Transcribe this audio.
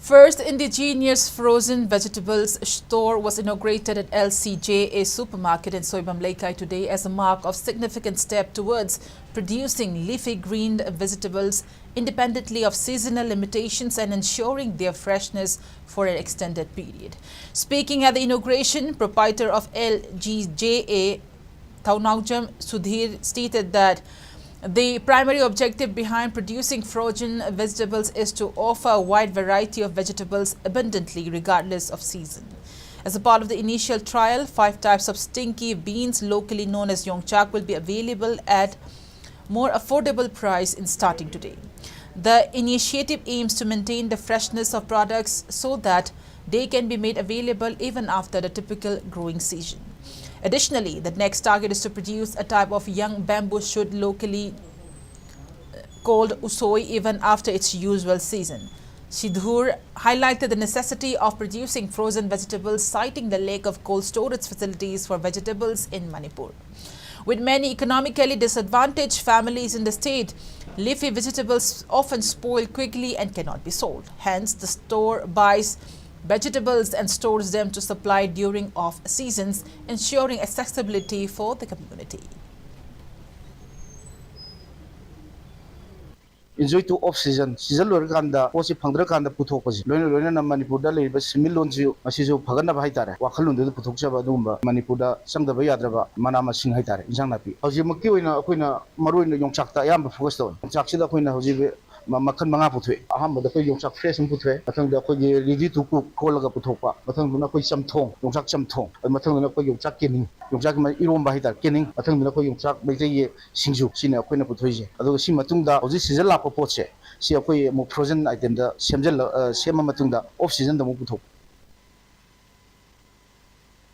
First Indigenous frozen vegetables store was inaugurated at LCJ, supermarket in Soibam Laikai today as a mark of significant step towards producing leafy green vegetables independently of seasonal limitations and ensuring their freshness for an extended period. Speaking at the inauguration, proprietor of LGJA, Thaunaujam Sudhir, stated that the primary objective behind producing frozen vegetables is to offer a wide variety of vegetables abundantly regardless of season. As a part of the initial trial, 5 types of stinky beans, locally known as yongchak, will be available at more affordable price in starting today. The initiative aims to maintain the freshness of products so that they can be made available even after the typical growing season. Additionally, the next target is to produce a type of young bamboo shoot locally called usoi even after its usual season. Sidhur highlighted the necessity of producing frozen vegetables, citing the lack of cold storage facilities for vegetables in Manipur. With many economically disadvantaged families in the state, leafy vegetables often spoil quickly and cannot be sold. Hence, the store buys vegetables and stores them to supply during off seasons, ensuring accessibility for the community. Enjoy to off season lor kanda posi phangdra kanda puthok pasi loina na Manipur da leiba simil lon ji asijo phagana ba haitare wakhalun du puthok chaba dumba Manipur da samda ba yadraba mana ma sing haitare insang napi hoji makki oina akoina maroina yongchak ta yam focus to yongchak sida akoina hoji makan manga puthwe aham da koi yongchak fresh puthwe mathang da koi ready to cook kholaga puthokpa mathang duna koi chamthong yongchak chamthong mathang duna koi yongchak kening yongchak ma irom ba haitare kening mathang duna koi yongchak meitei singju sine akoina puthoije adu si matungda hoji season la poche si akoi mo frozen item da semjel sema matungda off season da mo puthok